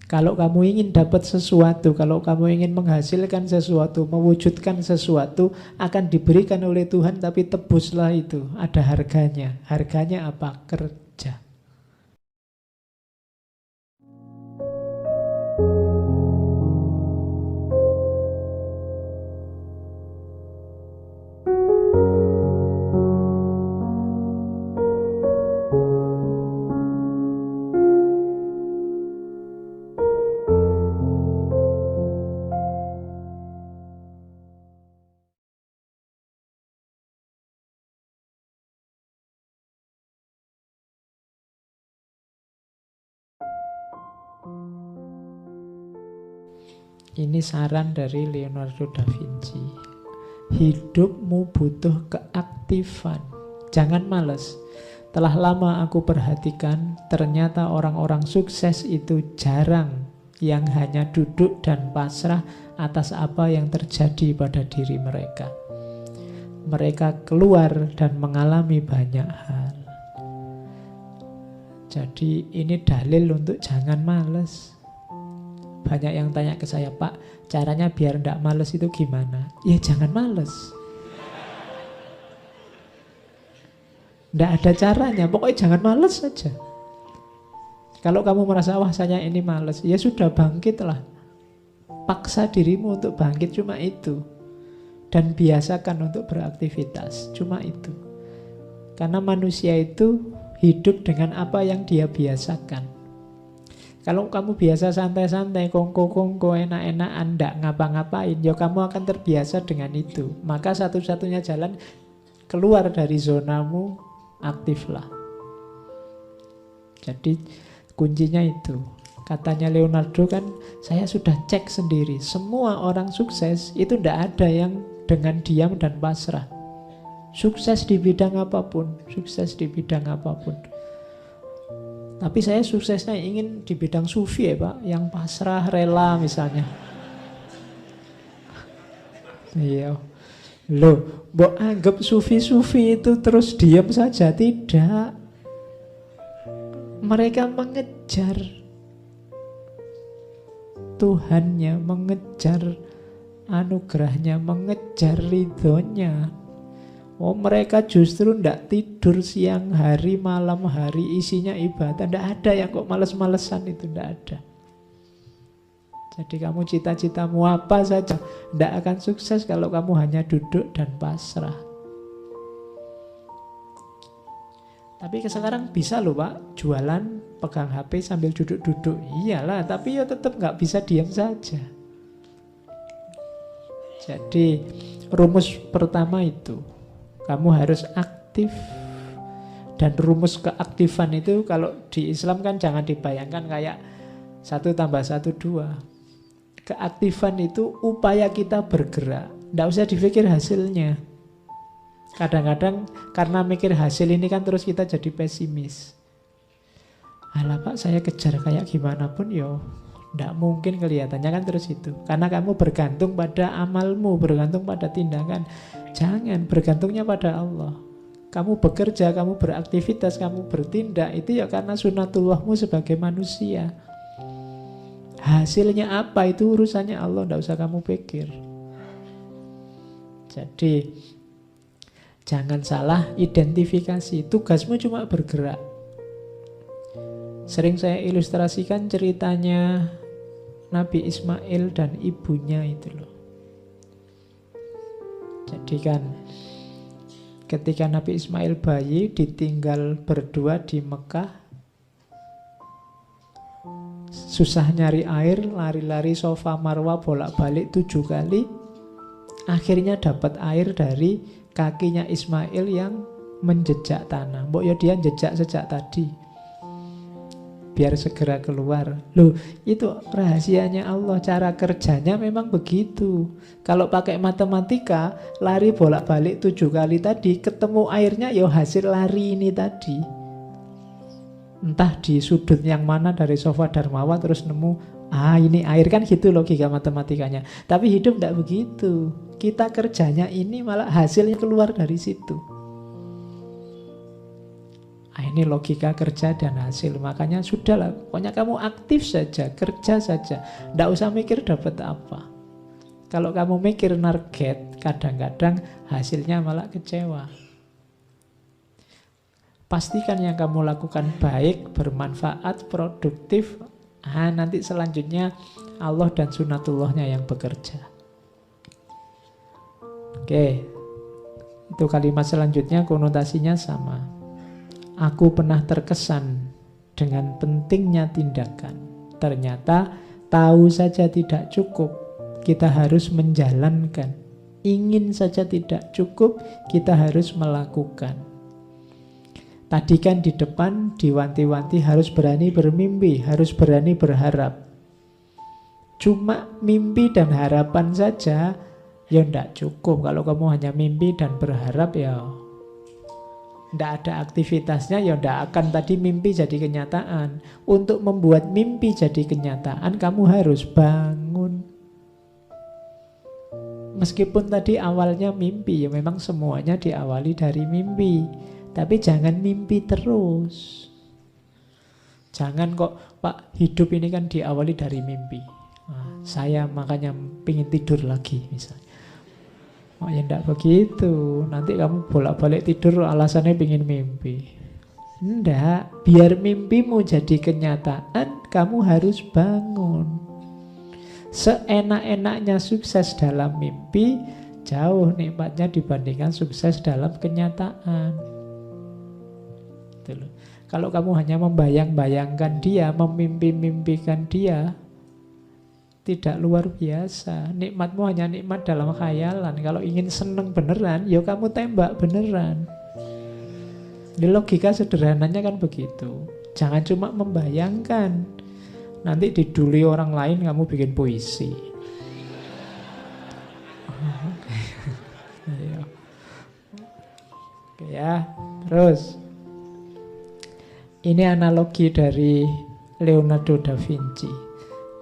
Kalau kamu ingin dapat sesuatu, kalau kamu ingin menghasilkan sesuatu, mewujudkan sesuatu, akan diberikan oleh Tuhan, tapi tebuslah itu. Ada harganya. Harganya apa? Kerja. Ini saran dari Leonardo da Vinci. Hidupmu butuh keaktifan. Jangan malas. Telah lama aku perhatikan, ternyata orang-orang sukses itu jarang yang hanya duduk dan pasrah atas apa yang terjadi pada diri mereka. Mereka keluar dan mengalami banyak hal. Jadi ini dalil untuk jangan malas. Banyak yang tanya ke saya, Pak, caranya biar tidak males itu gimana? Ya jangan males. Tidak ada caranya, pokoknya jangan males saja. Kalau kamu merasa, wah saya ini males, ya sudah bangkitlah. Paksa dirimu untuk bangkit, cuma itu. Dan biasakan untuk beraktivitas, cuma itu. Karena manusia itu hidup dengan apa yang dia biasakan. Kalau kamu biasa santai-santai, kongko-kongko, enak-enakan, ndak ngapa-ngapain, ya kamu akan terbiasa dengan itu. Maka satu-satunya jalan keluar dari zonamu, aktiflah. Jadi kuncinya itu. Katanya Leonardo kan, saya sudah cek sendiri. Semua orang sukses itu ndak ada yang dengan diam dan pasrah. Sukses di bidang apapun, sukses di bidang apapun. Tapi saya suksesnya ingin di bidang sufi ya Pak, yang pasrah, rela misalnya. Iya. Loh, mbok anggap sufi-sufi itu terus diam saja? Tidak. Mereka mengejar Tuhannya, mengejar anugerahnya, mengejar ridhonya. Oh, mereka justru tidak tidur siang hari, malam hari, isinya ibadah. Tidak ada yang kok males-malesan itu, tidak ada. Jadi kamu cita-citamu apa saja, tidak akan sukses kalau kamu hanya duduk dan pasrah. Tapi sekarang bisa loh Pak, jualan, pegang HP sambil duduk-duduk. Iyalah, tapi ya tetap nggak bisa diam saja. Jadi rumus pertama itu, kamu harus aktif. Dan rumus keaktifan itu kalau di Islam kan jangan dibayangkan kayak 1 + 1 2. Keaktifan itu upaya kita bergerak. Tidak usah dipikir hasilnya. Kadang-kadang karena mikir hasil ini kan terus kita jadi pesimis. Alah Pak, saya kejar kayak gimana pun yo tidak mungkin kelihatannya kan terus itu. Karena kamu bergantung pada amalmu, bergantung pada tindakan. Jangan, bergantungnya pada Allah. Kamu bekerja, kamu beraktivitas, kamu bertindak, itu ya karena sunatullahmu sebagai manusia. Hasilnya apa itu urusannya Allah, tidak usah kamu pikir. Jadi jangan salah identifikasi. Tugasmu cuma bergerak. Sering saya ilustrasikan ceritanya Nabi Ismail dan ibunya itu loh. Jadi kan ketika Nabi Ismail bayi ditinggal berdua di Mekah, susah nyari air, lari-lari Safa Marwa bolak-balik 7 kali. Akhirnya dapat air dari kakinya Ismail yang menjejak tanah. Mbok ya dia jejak sejak tadi, biar segera keluar. Loh, itu rahasianya Allah. Cara kerjanya memang begitu. Kalau pakai matematika, lari bolak-balik 7 kali tadi, ketemu airnya ya hasil lari ini tadi. Entah di sudut yang mana dari Safa dan Marwa terus nemu, ini air, kan gitu logika matematikanya. Tapi hidup tidak begitu. Kita kerjanya ini malah hasilnya keluar dari situ. ini logika kerja dan hasil. Makanya sudahlah, pokoknya kamu aktif saja, kerja saja. Nggak usah mikir dapat apa. Kalau kamu mikir target, kadang-kadang hasilnya malah kecewa. Pastikan yang kamu lakukan baik, bermanfaat, produktif. Nanti selanjutnya Allah dan sunatullahnya yang bekerja. Oke, itu kalimat selanjutnya konotasinya sama. Aku pernah terkesan dengan pentingnya tindakan. Ternyata tahu saja tidak cukup, kita harus menjalankan. Ingin saja tidak cukup, kita harus melakukan. Tadi kan di depan diwanti-wanti harus berani bermimpi, harus berani berharap. Cuma mimpi dan harapan saja ya tidak cukup. Kalau kamu hanya mimpi dan berharap ya tidak ada aktivitasnya, ya tidak akan tadi mimpi jadi kenyataan. Untuk membuat mimpi jadi kenyataan, kamu harus bangun. Meskipun tadi awalnya mimpi, ya memang semuanya diawali dari mimpi. Tapi jangan mimpi terus. Jangan kok, Pak, hidup ini kan diawali dari mimpi. Saya makanya pingin tidur lagi misalnya. Oh ya enggak begitu. Nanti kamu bolak-balik tidur alasannya pingin mimpi. Enggak, biar mimpimu jadi kenyataan, kamu harus bangun. Seenak-enaknya sukses dalam mimpi, jauh nikmatnya dibandingkan sukses dalam kenyataan. Kalau kamu hanya membayang-bayangkan dia, memimpi-mimpikan dia, tidak luar biasa. Nikmatmu hanya nikmat dalam khayalan. Kalau ingin seneng beneran, ya kamu tembak beneran. Di logika sederhananya kan begitu. Jangan cuma membayangkan. Nanti diduli orang lain kamu bikin puisi. Oke ya, terus. Ini analogi dari Leonardo da Vinci.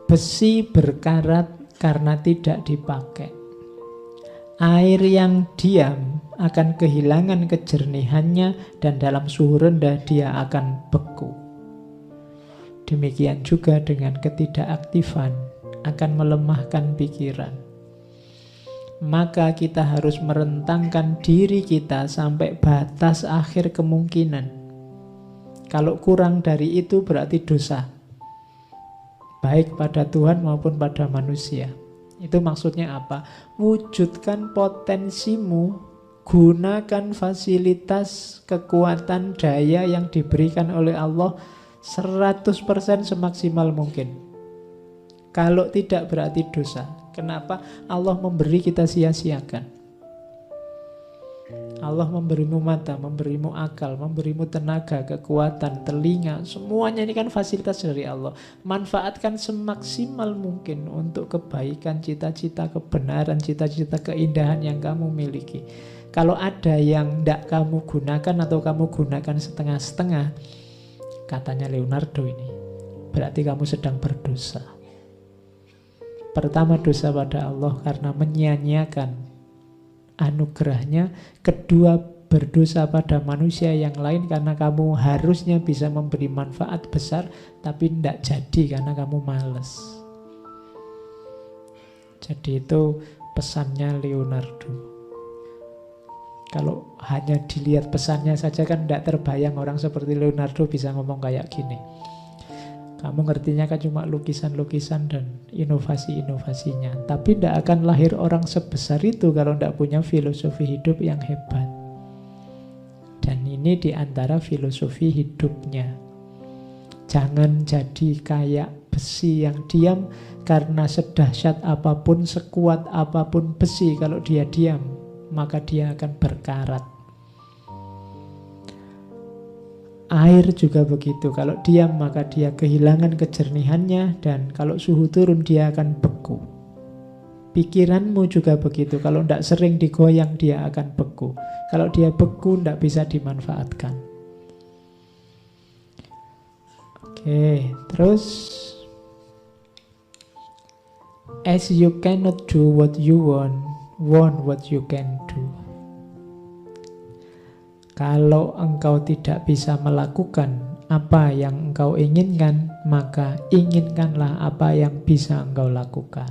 Besi berkarat karena tidak dipakai. Air yang diam akan kehilangan kejernihannya dan dalam suhu rendah dia akan beku. Demikian juga dengan ketidakaktifan akan melemahkan pikiran. Maka kita harus merentangkan diri kita sampai batas akhir kemungkinan. Kalau kurang dari itu berarti dosa. Baik pada Tuhan maupun pada manusia. Itu maksudnya apa? Wujudkan potensimu, gunakan fasilitas, kekuatan, daya yang diberikan oleh Allah 100% semaksimal mungkin. Kalau tidak berarti dosa. Kenapa? Allah memberi kita sia-siakan. Allah memberimu mata, memberimu akal, memberimu tenaga, kekuatan, telinga. Semuanya ini kan fasilitas dari Allah. Manfaatkan semaksimal mungkin untuk kebaikan, cita-cita, kebenaran, cita-cita, keindahan yang kamu miliki. Kalau ada yang tidak kamu gunakan atau kamu gunakan setengah-setengah, katanya Leonardo ini, berarti kamu sedang berdosa. Pertama, dosa pada Allah karena menyia-nyiakan anugerahnya. Kedua, berdosa pada manusia yang lain karena kamu harusnya bisa memberi manfaat besar tapi tidak jadi karena kamu malas. Jadi itu pesannya Leonardo. Kalau hanya dilihat pesannya saja kan tidak terbayang orang seperti Leonardo bisa ngomong kayak gini. Kamu ngertinya kan cuma lukisan-lukisan dan inovasi-inovasinya. Tapi tidak akan lahir orang sebesar itu kalau tidak punya filosofi hidup yang hebat. Dan ini diantara filosofi hidupnya. Jangan jadi kayak besi yang diam, karena sedahsyat apapun, sekuat apapun besi, kalau dia diam, maka dia akan berkarat. Air juga begitu, kalau diam maka dia kehilangan kejernihannya, dan kalau suhu turun dia akan beku. Pikiranmu juga begitu, kalau tidak sering digoyang dia akan beku. Kalau dia beku tidak bisa dimanfaatkan. Oke, terus as you cannot do what you want what you can do. Kalau engkau tidak bisa melakukan apa yang engkau inginkan, maka inginkanlah apa yang bisa engkau lakukan.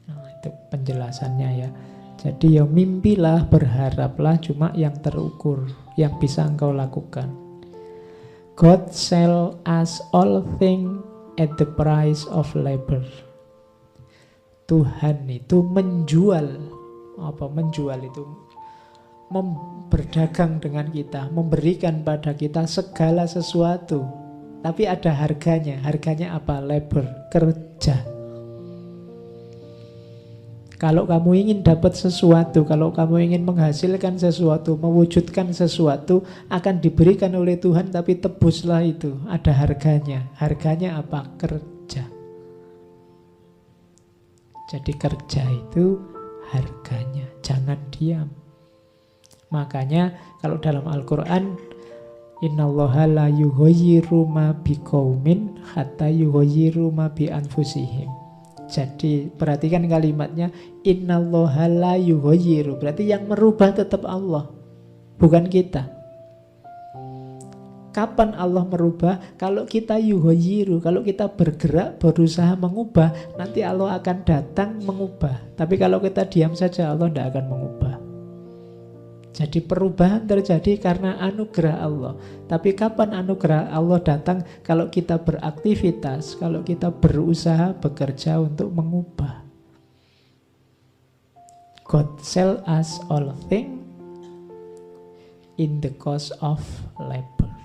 Nah, itu penjelasannya ya. Jadi ya mimpilah, berharaplah cuma yang terukur, yang bisa engkau lakukan. God sell us all things at the price of labor. Tuhan itu menjual, apa menjual itu? Berdagang dengan kita, memberikan pada kita segala sesuatu. Tapi ada harganya. Harganya apa? Labor, kerja. Kalau kamu ingin dapat sesuatu, kalau kamu ingin menghasilkan sesuatu, mewujudkan sesuatu, akan diberikan oleh Tuhan, tapi tebuslah itu. Ada harganya. Harganya apa? Kerja. Jadi kerja itu harganya. Jangan diam. Makanya kalau dalam Al-Quran, innallaha la yughayyiru ma biqaumin hatta yughayyiru ma bi anfusihim. Jadi perhatikan kalimatnya, innallaha la yughayyiru. Berarti yang merubah tetap Allah, bukan kita. Kapan Allah merubah? Kalau kita yughayyiru, kalau kita bergerak, berusaha mengubah, nanti Allah akan datang mengubah. Tapi kalau kita diam saja, Allah tidak akan mengubah. Jadi perubahan terjadi karena anugerah Allah. Tapi kapan anugerah Allah datang? Kalau kita beraktivitas, kalau kita berusaha, bekerja untuk mengubah. God sell us all things in the cost of labor.